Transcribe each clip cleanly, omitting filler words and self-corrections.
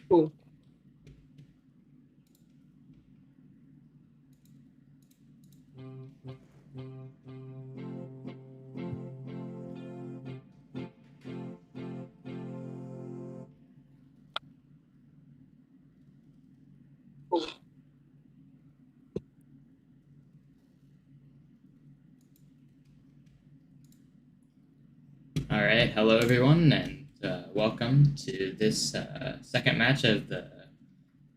Cool. Cool. All right, hello everyone, and welcome to this second match of the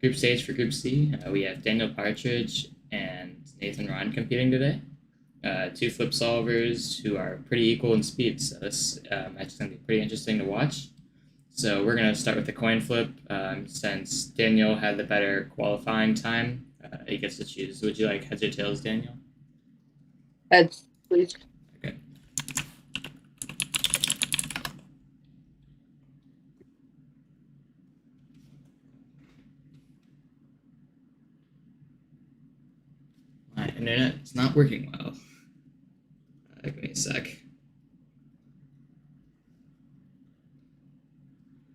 group stage for Group C. We have Daniel Partridge and Nathan Rahn competing today. Two flip solvers who are pretty equal in speed, so this match is going to be pretty interesting to watch. So we're going to start with the coin flip. Since Daniel had the better qualifying time, he gets to choose. Would you like heads or tails, Daniel? Heads, please. Okay. My internet is not working well. Give me a sec.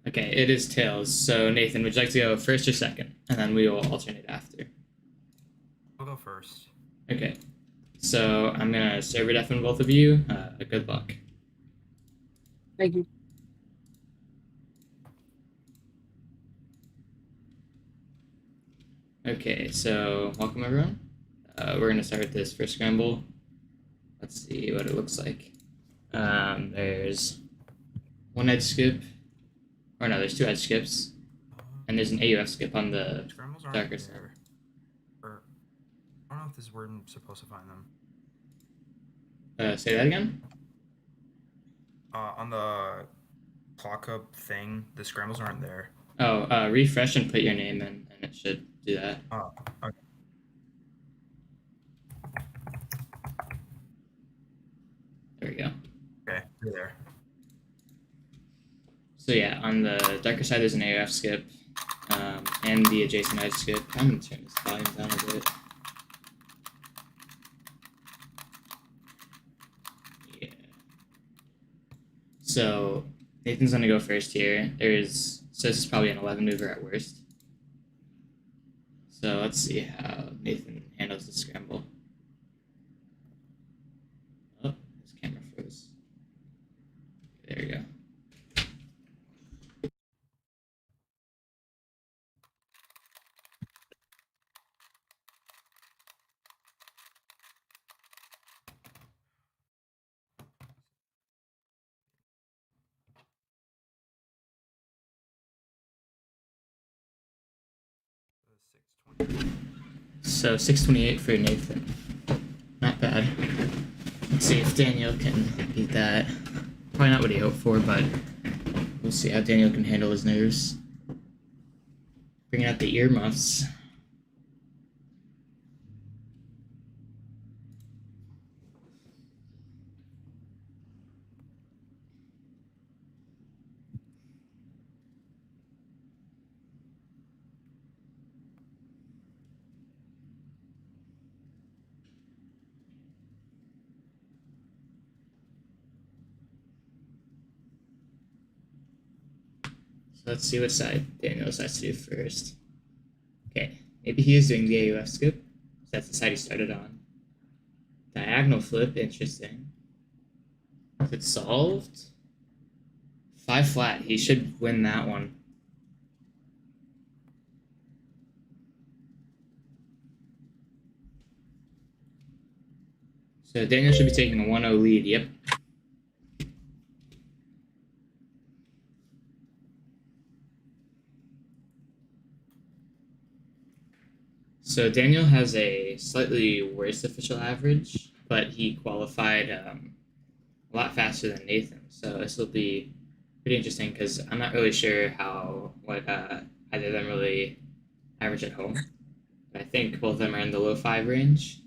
Okay, it is tails. So Nathan, would you like to go first or second? And then we will alternate after. I'll go first. Okay. So I'm gonna server deafen both of you. Good luck. Thank you. Okay, so welcome everyone. We're gonna start this first scramble. Let's see what it looks like. There's one edge skip, or no, there's two edge skips, and there's an AUF skip on the darker side. Or, I don't know if this is where I'm supposed to find them. Say that again? On the clock up thing, the scrambles aren't there. Oh, refresh and put your name in, and it should do that. Oh, okay. There we go. Okay, you're there. So yeah, on the darker side there's an AUF skip, and the adjacent edge skip. I'm gonna turn this volume down a bit. Yeah. So Nathan's gonna go first here. So this is probably an 11 mover at worst. So let's see how Nathan handles the scramble. Oh, his camera froze. There we go. So 628 for Nathan. Not bad. Let's see if Daniel can beat that. Probably not what he hoped for, but we'll see how Daniel can handle his nerves. Bringing out the earmuffs. Let's see what side Daniel decides to do first. Okay, maybe he is doing the AUF skip. That's the side he started on. Diagonal flip, interesting. Is it solved? 5 flat, he should win that one. So Daniel should be taking a 1-0 lead, yep. So Daniel has a slightly worse official average, but he qualified a lot faster than Nathan. So this will be pretty interesting because I'm not really sure what either of them really average at home. But I think both of them are in the low 5 range.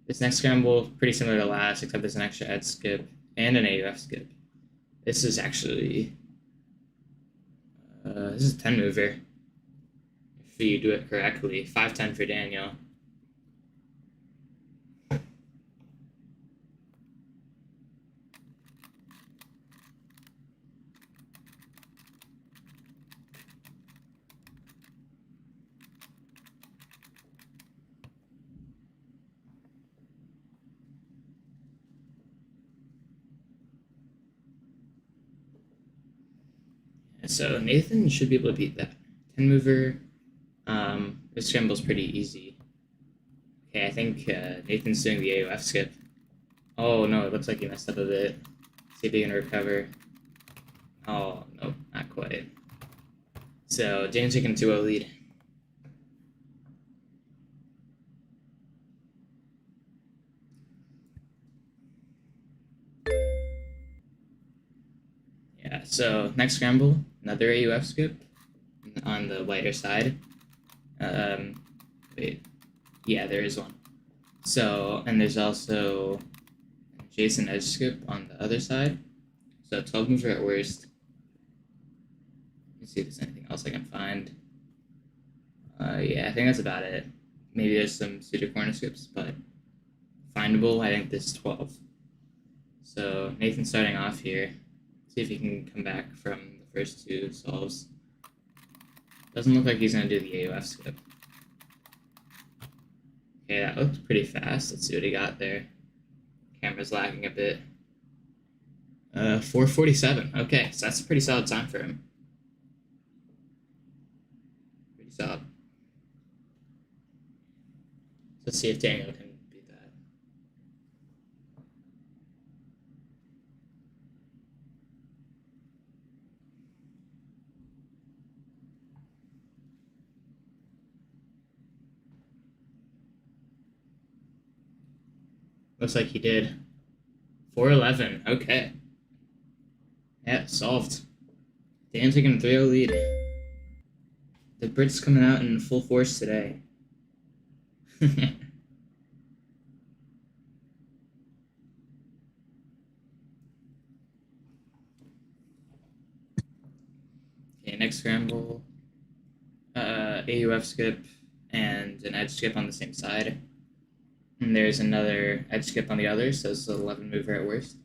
This next scramble, pretty similar to last, except there's an extra edge skip and an AUF skip. This is actually this is a 10 mover. If you do it correctly, 5-10 for Daniel. So Nathan should be able to beat that. 10 mover. This scramble's pretty easy. Okay, I think Nathan's doing the AOF skip. Oh no, it looks like he messed up a bit. See if he can recover. Oh, nope, not quite. So Daniel's taking a 2-0 lead. Yeah, so next scramble, another AUF skip on the lighter side. Wait, yeah, there is one. So, and there's also an adjacent edge skip on the other side. So 12 mover at worst. Let me see if there's anything else I can find. Yeah, I think that's about it. Maybe there's some pseudo corner skips, but findable, I think this is 12. So Nathan's starting off here. See if he can come back from the first two solves. Doesn't look like he's going to do the AOF skip. Okay, that looks pretty fast. Let's see what he got there. Camera's lagging a bit. 4:47. Okay, so that's a pretty solid time for him. Pretty solid. Let's see if Daniel can beat that. Looks like he did. 4:11. Okay. Yeah, solved. Dan's taking a 3-0 lead. The Brits coming out in full force today. Okay, next scramble. AUF skip and an edge skip on the same side. And there's another edge skip on the other, so it's an 11 mover at worst.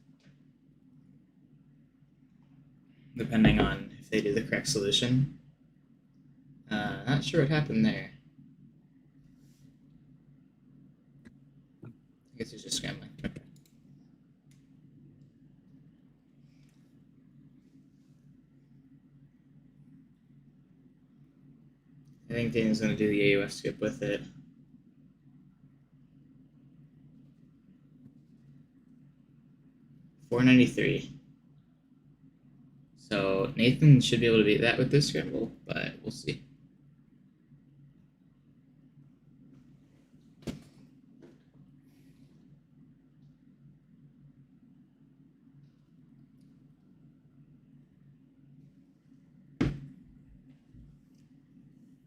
Depending on if they do the correct solution. Not sure what happened there. I guess he's just scrambling. Okay. I think Daniel's going to do the AUF skip with it. $4.93. So Nathan should be able to beat that with this scramble, but we'll see.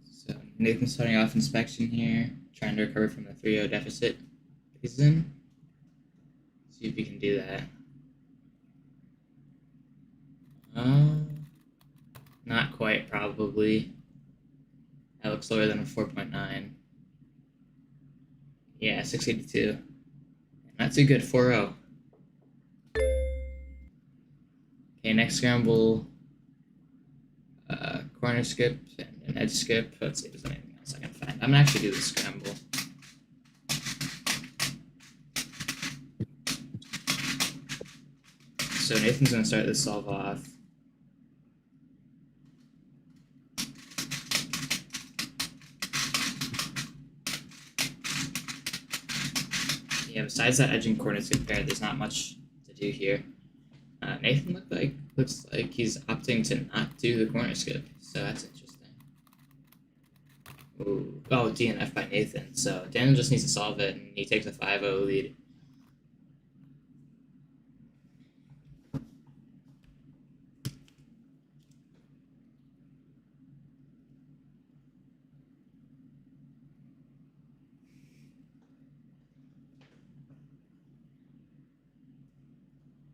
So Nathan's starting off inspection here, trying to recover from the 3-0 deficit he's in. See if he can do that. Not quite, probably. That looks lower than a 4.9. Yeah, 682. Not too good, 4-0. Okay, next scramble. Corner skip and an edge skip. Let's see if there's anything else I can find. I'm gonna actually do the scramble. So Nathan's gonna start this solve off. Yeah, besides that edge and corner skip pair, there's not much to do here. Nathan looks like he's opting to not do the corner skip, so that's interesting. Ooh. Oh, DNF by Nathan. So Daniel just needs to solve it, and he takes a 5-0 lead.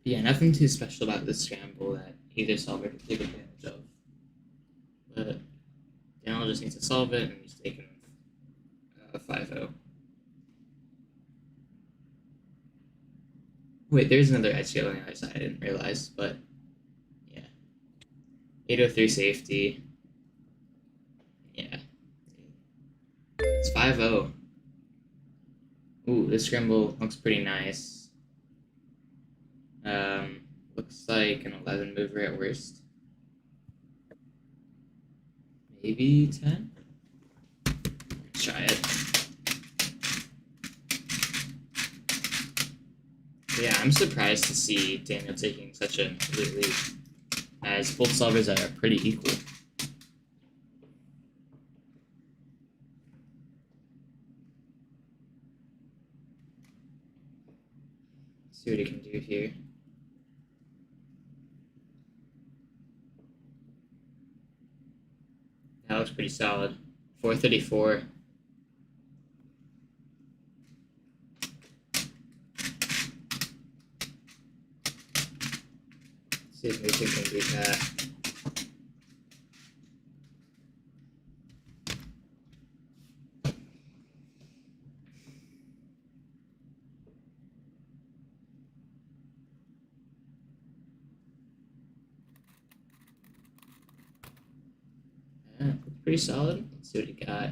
Yeah, nothing too special about this scramble that either solver can take advantage of. But Daniel just needs to solve it, and he's taking a 5-0. Wait, there's another edge skip on the other side, I didn't realize, but yeah. 803 safety. Yeah. It's 5-0. Ooh, this scramble looks pretty nice. Looks like an 11 mover at worst. maybe 10. Let's try it. Yeah, I'm surprised to see Daniel taking such an early lead, as both solvers are pretty equal. Let's see what he can do here. That looks pretty solid. 434. See if Nathan can beat that. Yeah, pretty solid. Let's see what he got.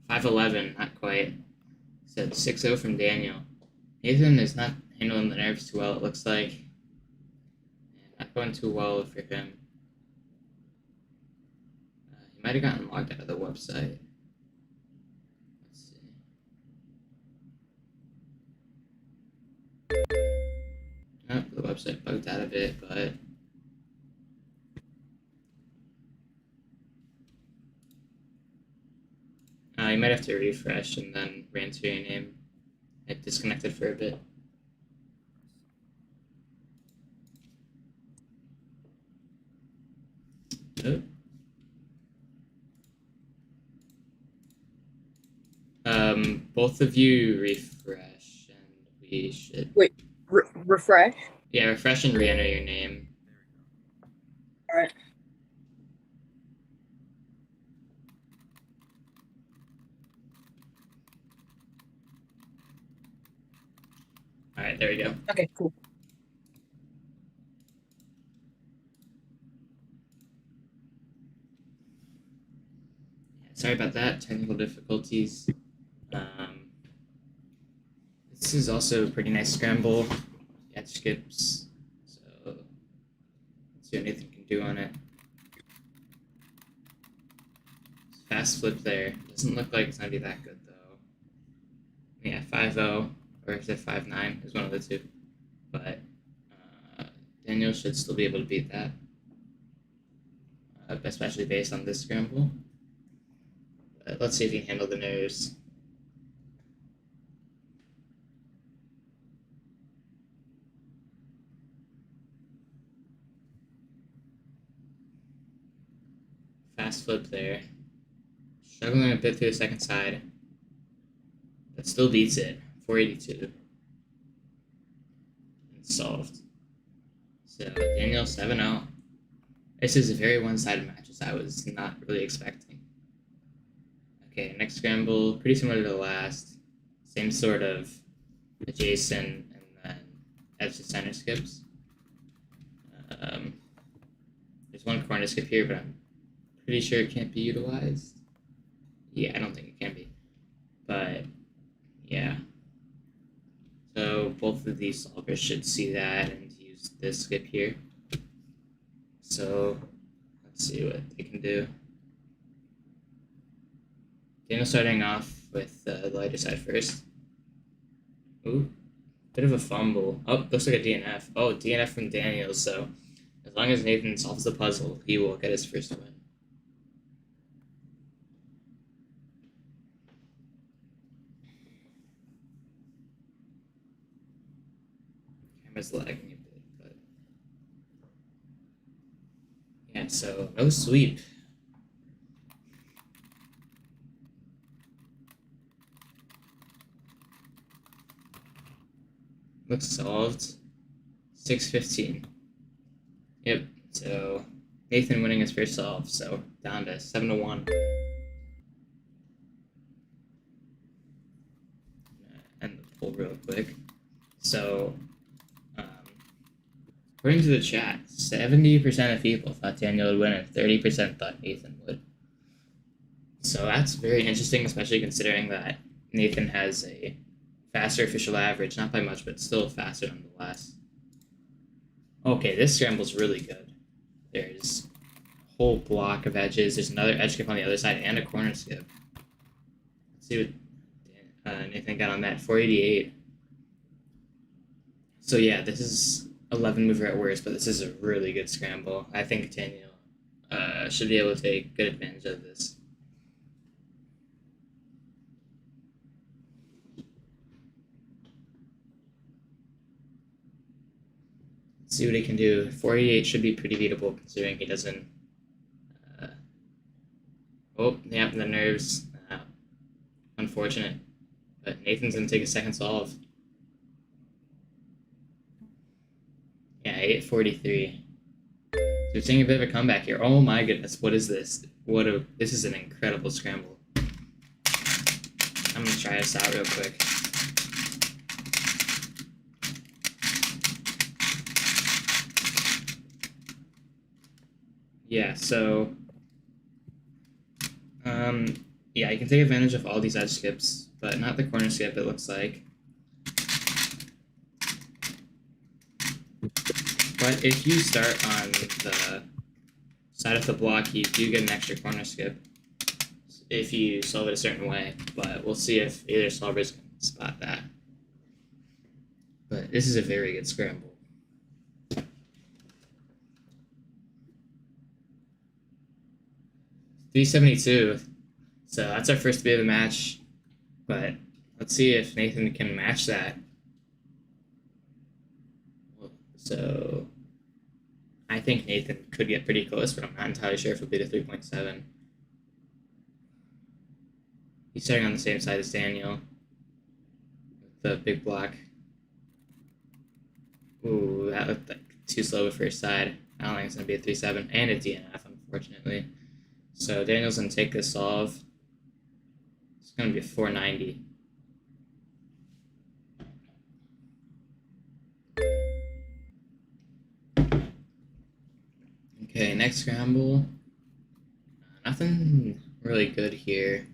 511, not quite. Said 6-0 from Daniel. Nathan is not handling the nerves too well, it looks like. And not going too well for him. He might have gotten logged out of the website. Let's see. Oh, the website bugged out a bit, but you might have to refresh and then re-enter your name. It disconnected for a bit. Oh. Both of you refresh, and we should. Wait, refresh. Yeah, refresh and re-enter your name. All right. All right, there we go. Okay, cool. Sorry about that, technical difficulties. This is also a pretty nice scramble. It skips, so let's see what Nathan can do on it. Fast flip there. Doesn't look like it's gonna be that good though. Yeah, 5-0, or is it 5-9? Is one of the two. But Daniel should still be able to beat that, especially based on this scramble. Let's see if he can handle the nerves. Fast flip there. Struggling a bit through the second side. But still beats it. 482. And solved. So Daniel 7-0. This is a very one-sided match, as I was not really expecting. Okay, next scramble, pretty similar to the last. Same sort of adjacent and then edge to center skips. There's one corner skip here, but I'm pretty sure it can't be utilized. Yeah, I don't think it can be. But, yeah. So both of these solvers should see that and use this skip here. So, let's see what they can do. Daniel starting off with the lighter side first. Ooh, bit of a fumble. Oh, looks like a DNF. Oh, DNF from Daniel, so as long as Nathan solves the puzzle, he will get his first win. Camera's lagging a bit, but yeah, so no sweep. Looks solved. 6-15. Yep, so Nathan winning his first solve, so down to 7-1. End the poll real quick. So, according to the chat, 70% of people thought Daniel would win and 30% thought Nathan would. So that's very interesting, especially considering that Nathan has a faster official average, not by much, but still faster nonetheless. Okay, this scramble's really good. There's a whole block of edges. There's another edge skip on the other side and a corner skip. Let's see what Nathan got on that. 488. So yeah, this is 11 mover at worst, but this is a really good scramble. I think Daniel should be able to take good advantage of this. Let's see what he can do. 488 should be pretty beatable considering he doesn't. Oh, yeah, the nerves. Unfortunate. But Nathan's going to take a second solve. Yeah, 843. So we're seeing a bit of a comeback here. Oh my goodness, what is this? This is an incredible scramble. I'm going to try this out real quick. Yeah, so yeah, you can take advantage of all these edge skips, but not the corner skip, it looks like. But if you start on the side of the block, you do get an extra corner skip if you solve it a certain way, but we'll see if either solvers can spot that. But this is a very good scramble. $372. So that's our first bit of the match, but let's see if Nathan can match that. So I think Nathan could get pretty close, but I'm not entirely sure if it'll be the 3.7. He's starting on the same side as Daniel with the big block. Ooh, that looked like too slow at first side. I don't think it's going to be a 3.7 and a DNF, unfortunately. So Daniel's going to take this solve. It's going to be a 490. Okay, next scramble. Nothing really good here.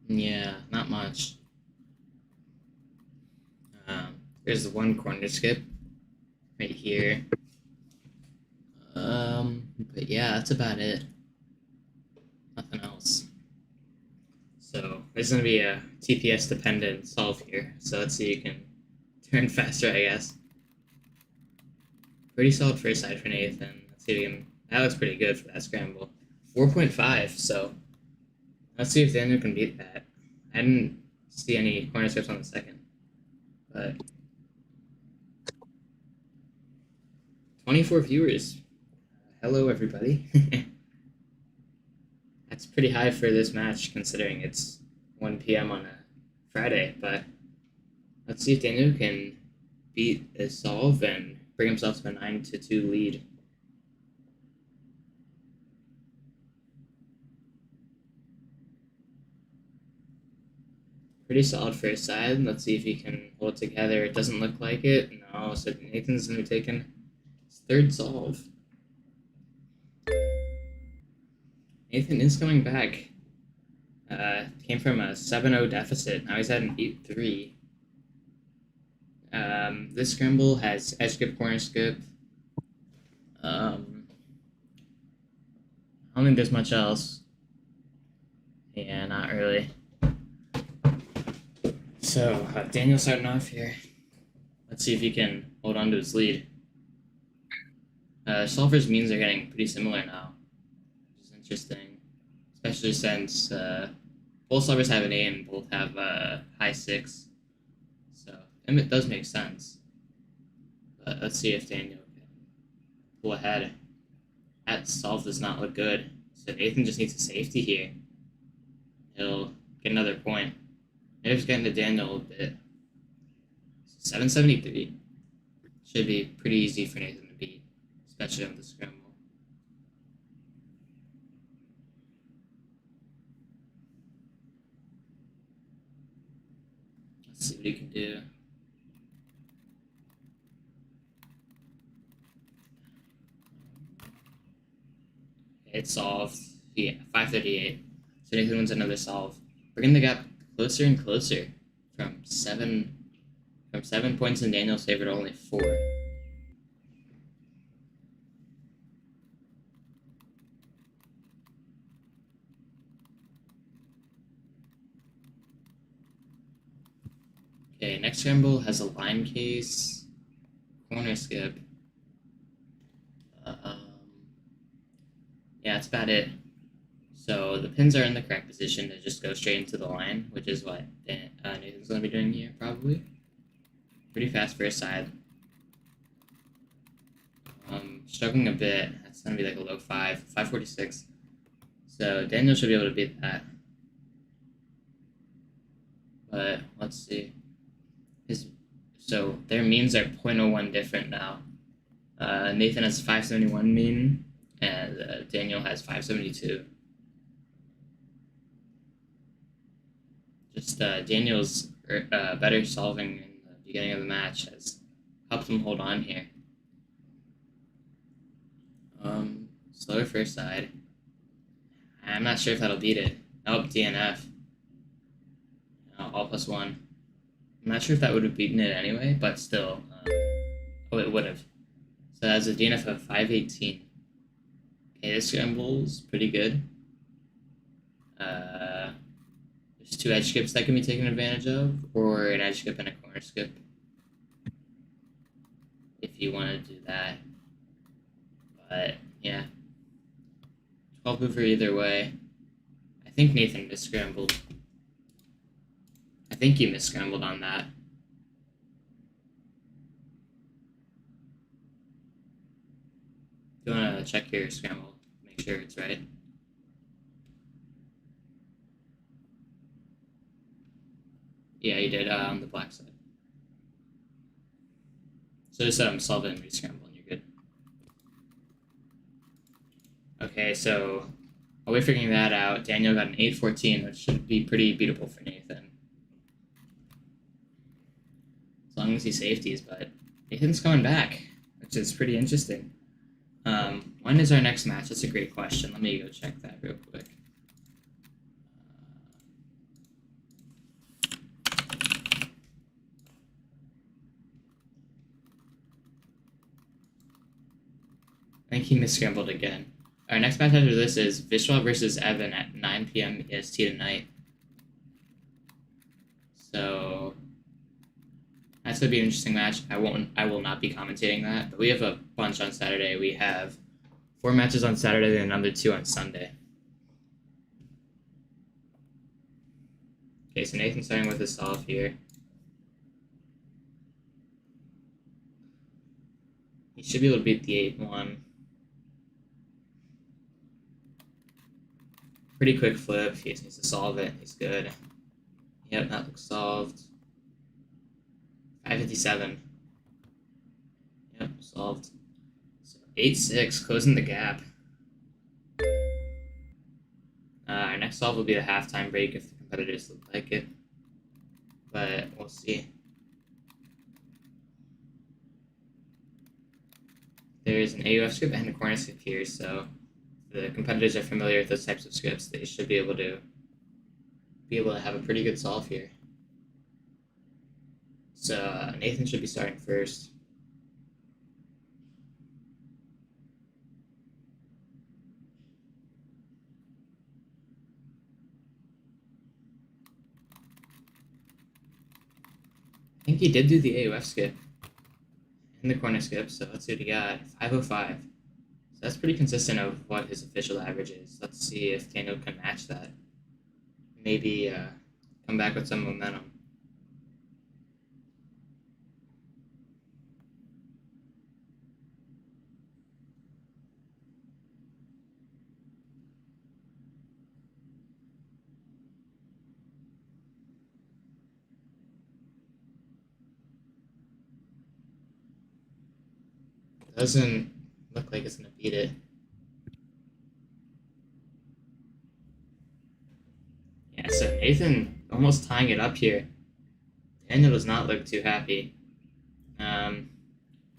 Yeah, not much. There's the one corner skip right here. But yeah, that's about it. Nothing else. So there's going to be a TPS dependent solve here. So let's see if you can turn faster, I guess. Pretty solid first side for Nathan. Let's see if we can. That looks pretty good for that scramble. 4.5. So let's see if Daniel can beat that. I didn't see any corner skips on the second, but 24 viewers. Hello, everybody. That's pretty high for this match, considering it's 1 p.m. on a Friday, but let's see if Daniel can beat this solve and bring himself to a 9-2 lead. Pretty solid first side. Let's see if he can hold together. It doesn't look like it. No, so Nathan's going to be taking his third solve. Nathan is coming back. Came from a 7-0 deficit. Now he's at an 8-3. This scramble has edge skip, corner skip. I don't think there's much else. Yeah, not really. So, Daniel starting off here. Let's see if he can hold on to his lead. Solver's means are getting pretty similar now, which is interesting, especially since both solvers have an 8 and both have high 6. So, it does make sense. But let's see if Daniel can pull ahead. That solve does not look good. So Nathan just needs a safety here. He'll get another point. Maybe just getting to Daniel a bit. 773. Should be pretty easy for Nathan to beat, especially on the scramble. Let's see what he can do. It's solved. Yeah, 538. So Nathan wins another solve. Bringing the gap closer and closer from 7 points in Daniel's favor to only 4. next scramble has a line case, corner skip. Yeah, that's about it. So the pins are in the correct position to just go straight into the line, which is what Nathan's going to be doing here, probably. Pretty fast first side. Struggling a bit. That's going to be like a low 546. So Daniel should be able to beat that. But let's see. So their means are 0.01 different now. Nathan has 571 mean, and Daniel has 572. Just Daniel's better solving in the beginning of the match has helped him hold on here. Slower first side. I'm not sure if that'll beat it. Oh, DNF. All +1. I'm not sure if that would have beaten it anyway, but still. Oh, it would have. So that's a DNF of 518. Okay, this scramble's pretty good. There's 2 edge skips that can be taken advantage of, or an edge skip and a corner skip. If you want to do that. But, yeah. 12 mover either way. I think Nathan misscrambled. I think you misscrambled on that. You want to check your scramble, make sure it's right. Yeah, you did on the black side. So just solve it and re-scramble and you're good. Okay, so while we're figuring that out, Daniel got an 814, which should be pretty beatable for Nathan. As long as he safeties, but Nathan's coming back, which is pretty interesting. When is our next match? That's a great question. Let me go check that real quick. I think he misscrambled again. Our next match after this is Vishwa versus Evan at 9 p.m. EST tonight. So that's gonna be an interesting match. I will not be commentating that, but we have a bunch on Saturday. We have 4 matches on Saturday and another 2 on Sunday. Okay, so Nathan's starting with a solve here. He should be able to beat the 8-1. Pretty quick flip. He just needs to solve it. He's good. Yep, that looks solved. 557. Yep, solved. So 8-6, closing the gap. Our next solve will be the halftime break if the competitors look like it. But we'll see. There's an AUF script and a corner skip here, so if the competitors are familiar with those types of scripts, they should be able to have a pretty good solve here. So Nathan should be starting first. I think he did do the AUF skip and the corner skip, so let's see what he got. 505. So that's pretty consistent of what his official average is. Let's see if Daniel can match that. Maybe come back with some momentum. Doesn't look like it's going to beat it. Yeah, so Nathan almost tying it up here. Daniel does not look too happy. The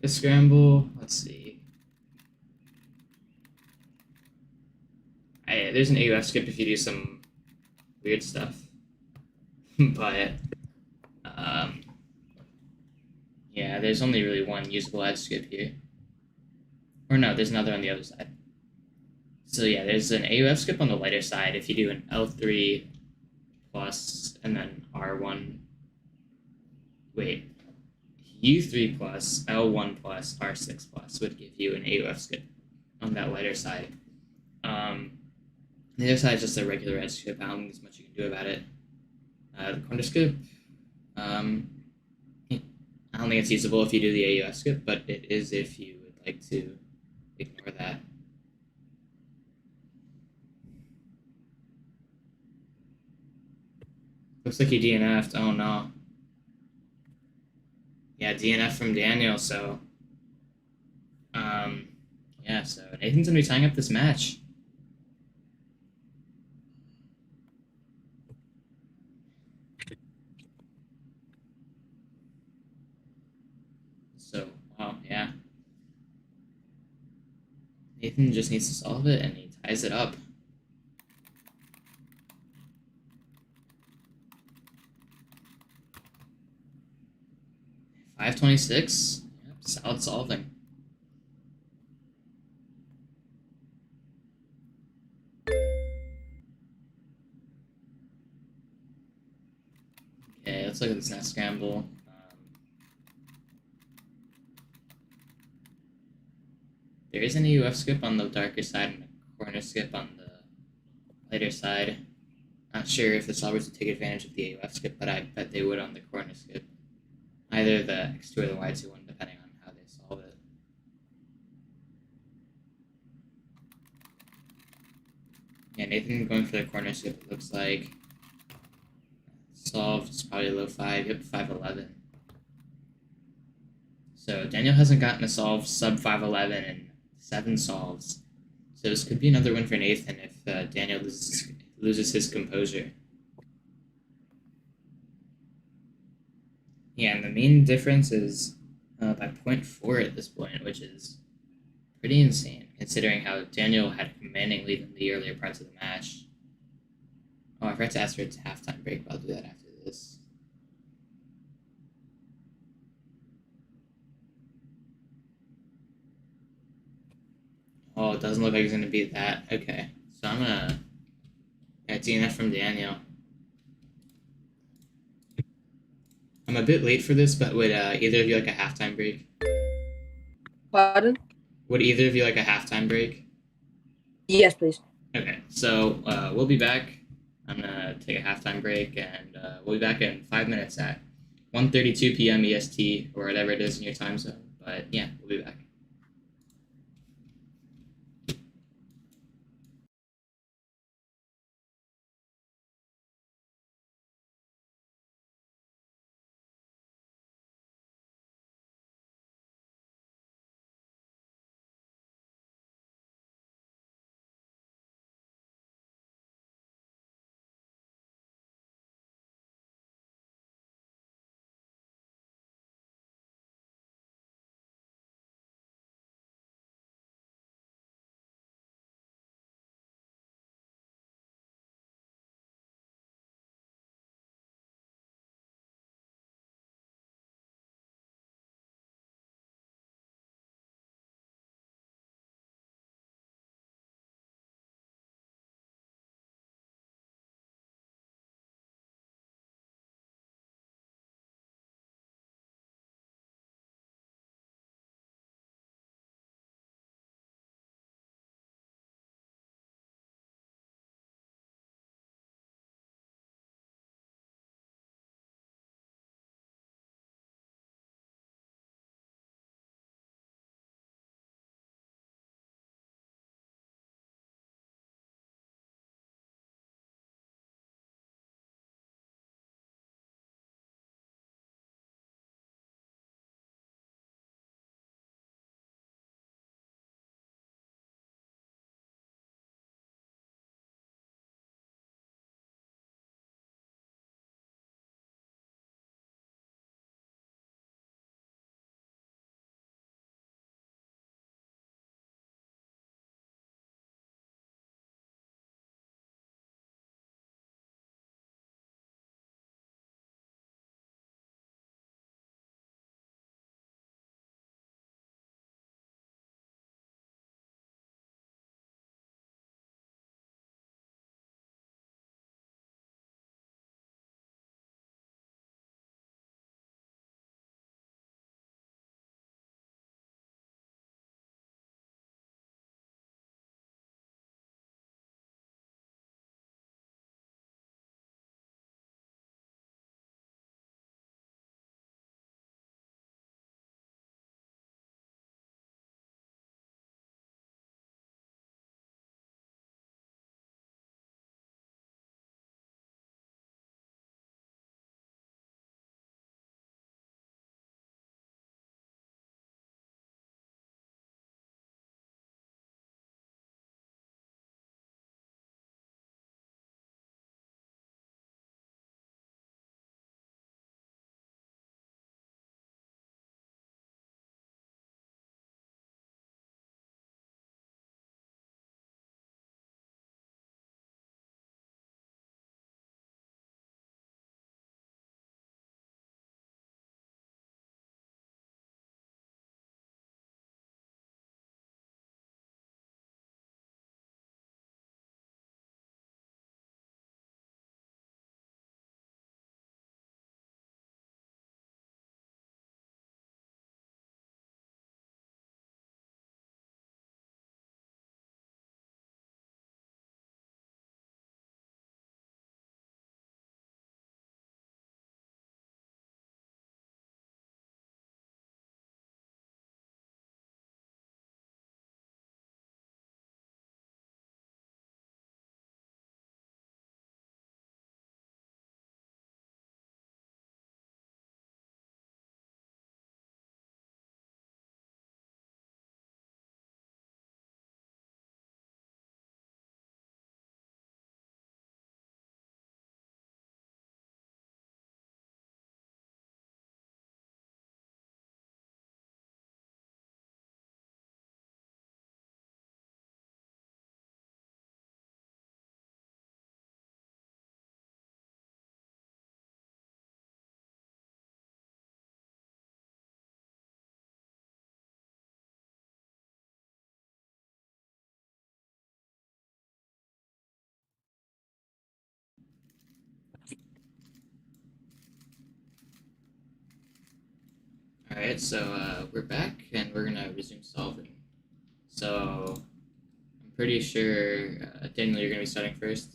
scramble, let's see. There's an AUF skip if you do some weird stuff. But, yeah, there's only really one usable edge skip here. Or no, there's another on the other side. So yeah, there's an AUF skip on the lighter side if you do an L3 plus and then R1 wait, U3 plus, L1 plus, R6 plus would give you an AUF skip on that lighter side. The other side is just a regular edge skip. I don't think there's much you can do about it. The corner skip, I don't think it's usable if you do the AUF skip, but it is if you would like to ignore that. Looks like you DNF'd. Oh no. Yeah, DNF from Daniel, so yeah, so Nathan's gonna be tying up this match. So wow, yeah. Nathan just needs to solve it and he ties it up. 526. Yep, solid solving. Okay, let's look at this next scramble. There is an AUF skip on the darker side and a corner skip on the lighter side. Not sure if the solvers would take advantage of the AUF skip, but I bet they would on the corner skip. Either the X2 or the Y2 one, depending on how they solve it. Yeah, Nathan going for the corner skip, it looks like. Solved is probably low 5, yep, 511. So Daniel hasn't gotten a solve sub 511 in 7 solves. So this could be another win for Nathan if Daniel loses his composure. Yeah, and the main difference is by 0.4 at this point, which is pretty insane considering how Daniel had a commanding lead in the earlier parts of the match. Oh, I forgot to ask for its halftime break, but I'll do that after this. Oh, it doesn't look like it's going to be that. Okay, so I'm going to get DNF from Daniel. I'm a bit late for this, but would either of you like a halftime break? Pardon? Would either of you like a halftime break? Yes, please. Okay, so we'll be back. I'm going to take a halftime break, and we'll be back in 5 minutes at 1:32 p.m. EST, or whatever it is in your time zone. But yeah, we'll be back. Alright, so we're back and we're gonna resume solving. So I'm pretty sure, Daniel, you're gonna be starting first.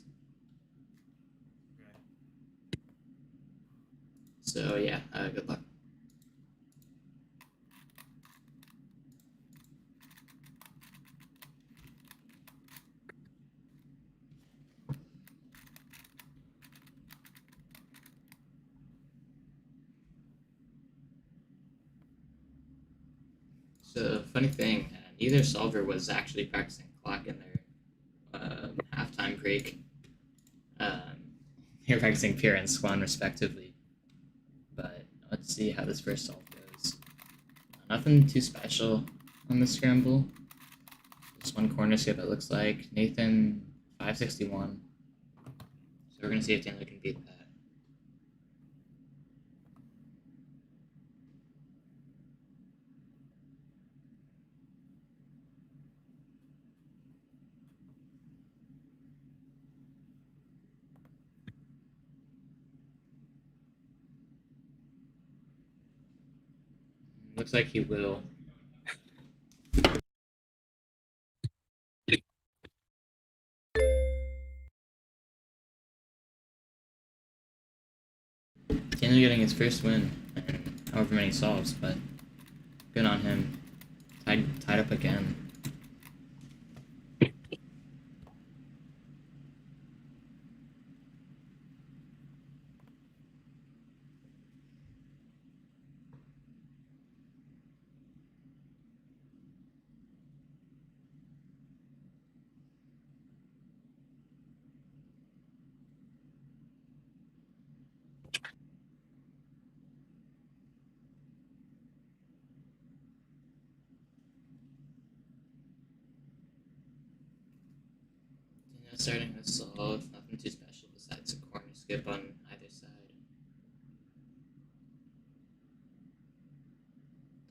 Okay. So yeah, good luck. So funny thing, neither solver was actually practicing clock in their halftime break. They were practicing Pyr and Swan respectively. But let's see how this first solve goes. Nothing too special on the scramble. Just one corner skip, it looks like. Nathan 561. So we're gonna see if Daniel can beat that. Looks like he will. Daniel getting his first win in however many solves, but good on him. Tied up again. Daniel starting to solve, nothing too special besides a corner skip on either side.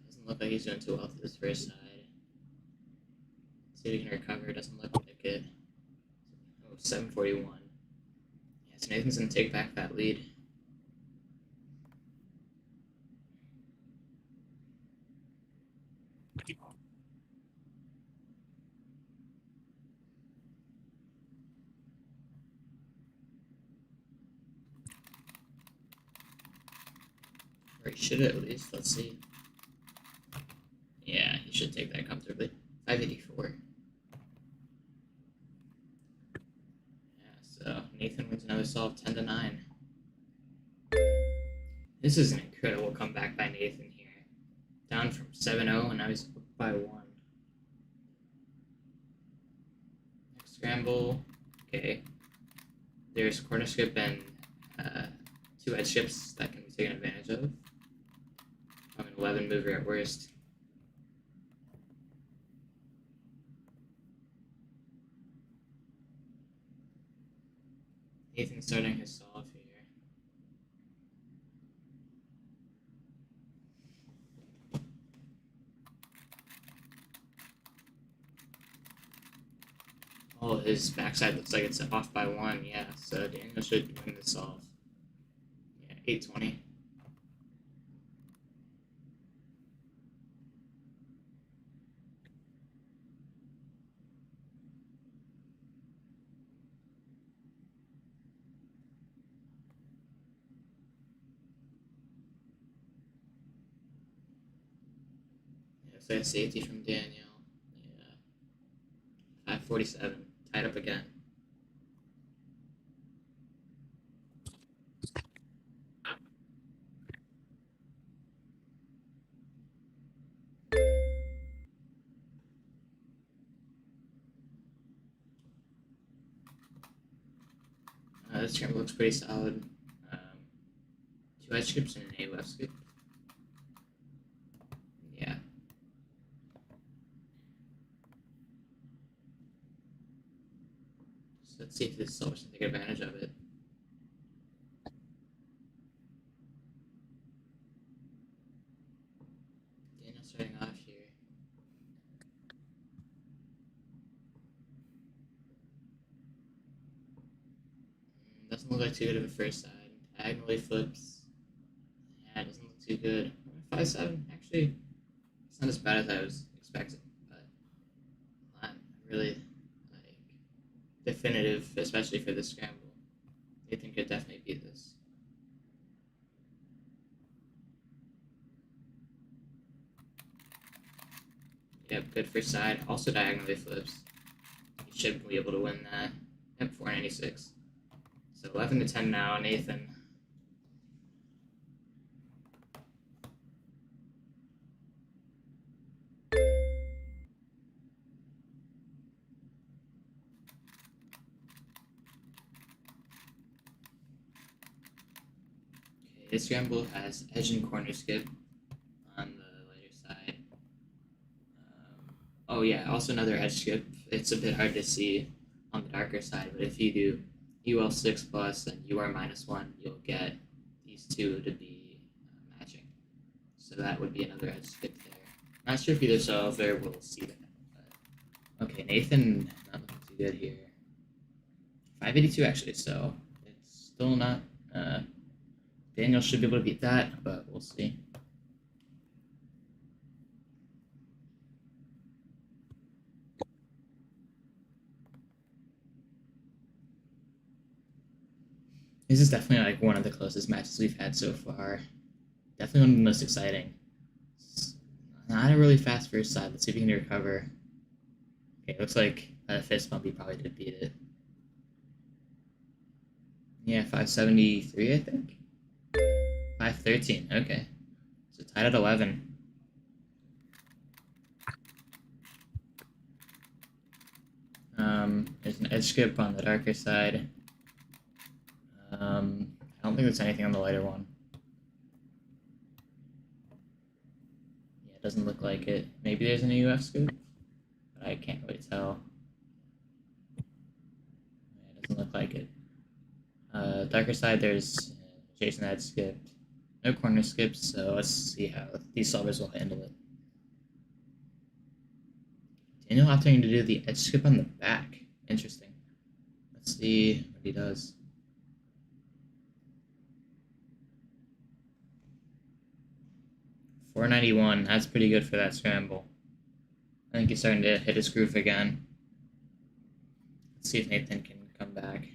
Doesn't look like he's doing too well to this first side. See if he can recover, doesn't look like it. Oh, 741. Yeah, so Nathan's gonna take back that lead. Or he should at least, let's see. Yeah, he should take that comfortably. 584. Yeah, so Nathan wins another solve 10-9. This is an incredible comeback by Nathan here. Down from 7-0 and now he's up by 1. Next scramble. Okay. There's corner skip and 2 edge skips that can be taken advantage of. I'm an 11 mover at worst. Nathan's starting his solve here. Oh, his backside looks like it's off by 1. Yeah, so Daniel should win the solve. Yeah, 820. Yeah, so safety from Daniel. Yeah. 547. Tied up again. This scramble looks pretty solid. 2 edge skips and an A left skip. Yeah. So let's see if this solver can take advantage of it. Daniel starting off here. Doesn't look like too good of a first side. Diagonally flips. Yeah, it doesn't look too good. 5-7, actually. Actually, it's not as bad as I was expecting, but not really like definitive, especially for the scramble. Nathan could definitely beat this. Yep, good first side. Also diagonally flips. He should be able to win that. Yep, 496. So 11 to 10 now, Nathan. Okay, this scramble has edge and corner skip on the lighter side. Oh yeah, also another edge skip. It's a bit hard to see on the darker side, but if you do UL6 plus and UR minus 1, you'll get these two to be matching. So that would be another edge skip there. Not sure if either solver will see that. But... Okay, Nathan not looking too good here. 582 actually, so it's still not. Daniel should be able to beat that, but we'll see. This is definitely like one of the closest matches we've had so far. Definitely one of the most exciting. It's not a really fast first side. Let's see if we can recover. Okay, looks like a fist bump, he probably did beat it. Yeah, 573, I think. 513, okay. So tied at 11. There's an edge skip on the darker side. I don't think there's anything on the lighter one. Yeah, it doesn't look like it. Maybe there's an UF scoop, but I can't really tell. Yeah, it doesn't look like it. Darker side, there's Jason edge skip. No corner skips, so let's see how these solvers will handle it. Daniel opting to do the edge skip on the back. Interesting. Let's see what he does. $491. That's pretty good for that scramble. I think he's starting to hit his groove again. Let's see if Nathan can come back.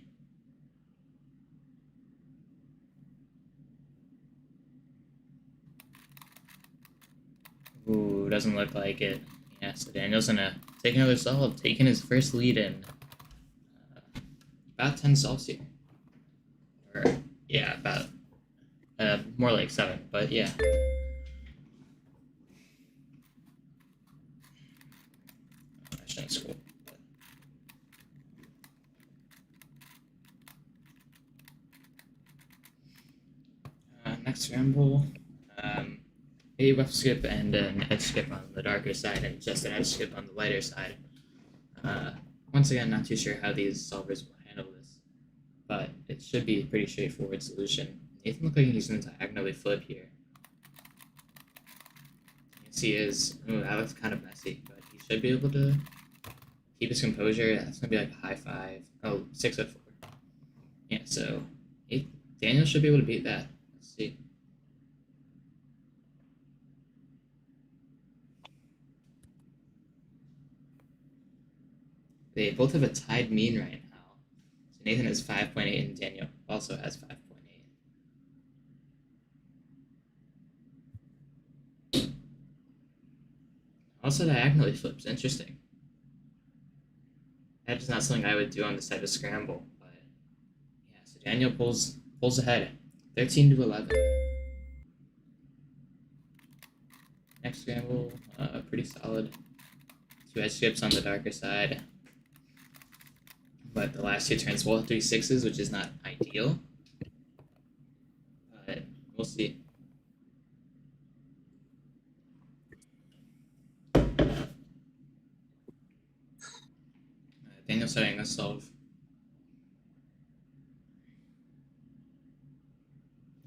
Ooh, doesn't look like it. Yeah, so Daniel's gonna take another solve, taking his first lead in about 10 solves here. Or, yeah, about more like 7, but yeah. I shouldn't scroll. Next scramble. A rough skip and an edge skip on the darker side and just an edge skip on the lighter side. Once again, not too sure how these solvers will handle this, but it should be a pretty straightforward solution. Nathan looks like he's going to diagonally flip here. Yes, he is. Ooh, that looks kind of messy, but he should be able to keep his composure. That's going to be like a high 5. Oh, 6 of 4. Yeah, so Daniel should be able to beat that. Let's see. They both have a tied mean right now. So Nathan has 5.8 and Daniel also has 5.8. Also diagonally flips, interesting. That is not something I would do on this type of scramble, but yeah, so Daniel pulls ahead, 13 to 11. Next scramble, pretty solid. 2 edge skips on the darker side. But the last 2 turns will have 3 6s, which is not ideal. But we'll see. Daniel's starting to solve.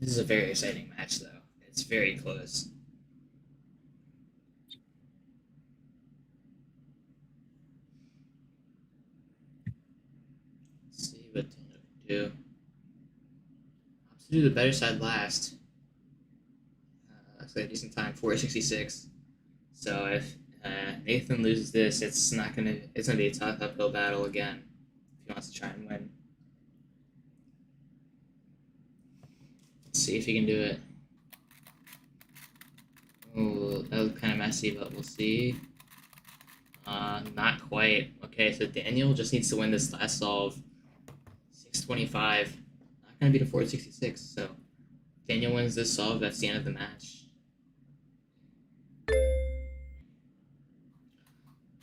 This is a very exciting match, though. It's very close. Let's see what Daniel can do. Opts to do the better side last. So like a decent time, 466. So if Nathan loses this, it's gonna be a tough uphill battle again if he wants to try and win. Let's see if he can do it. Oh, that was kind of messy, but we'll see. Not quite. Okay, so Daniel just needs to win this last solve. 625. Not gonna be the 466. So Daniel wins this solve. That's the end of the match.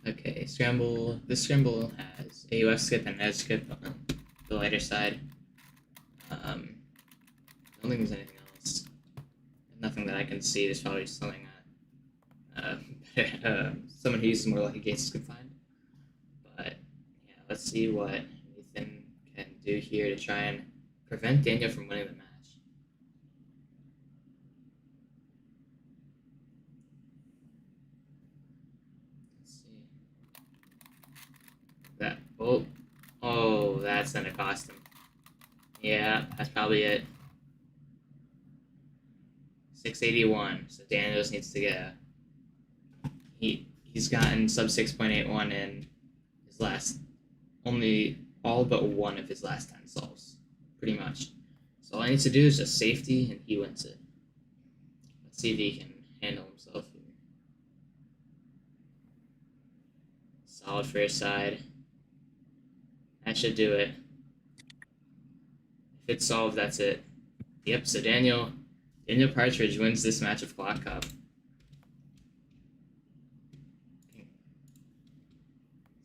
Okay, scramble. This scramble has AUF skip and edge skip on the lighter side. I don't think there's anything else. Nothing that I can see. There's probably something someone who uses more lucky gates could find. But yeah, let's see what Nathan can do here to try and prevent Daniel from winning the match. Let's see. That oh, that's gonna cost him. Yeah, that's probably it. 681. So Daniel just needs to get he's gotten sub 6.81 in his last all but one of his last 10 solves, pretty much. So all he needs to do is just safety, and he wins it. Let's see if he can handle himself here. Solid first side. That should do it. If it's solved, that's it. Yep. So Daniel Partridge wins this match of Clock Cup.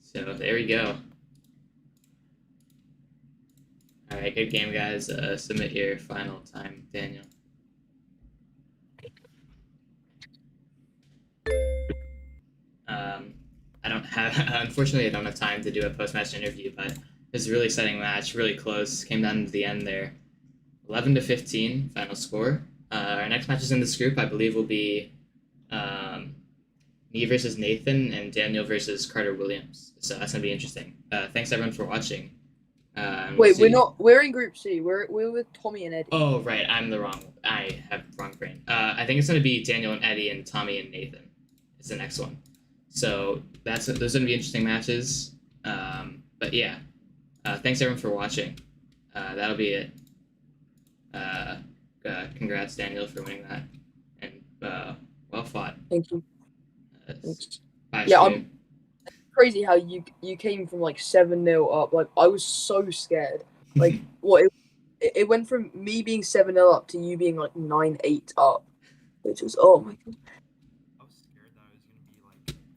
So there we go. All right, good game, guys. Submit your final time, Daniel. Unfortunately, I don't have time to do a post-match interview, but it was a really exciting match, really close. Came down to the end there. 11-15 final score. Our next matches in this group, I believe, will be me versus Nathan and Daniel versus Carter Williams. So that's gonna be interesting. Thanks everyone for watching. Wait, we're in Group C. We're with Tommy and Eddie. Oh right, I have wrong brain. I think it's gonna be Daniel and Eddie and Tommy and Nathan. It's the next one. So those are gonna be interesting matches. But yeah, thanks everyone for watching. That'll be it. Congrats, Daniel, for winning that, and well fought. Thank you. Thanks. Bye, yeah, stream. Crazy how you came from like 7-0 up. Like I was so scared. Like it went from me being 7-0 up to you being like 9-8 up, which was oh my god.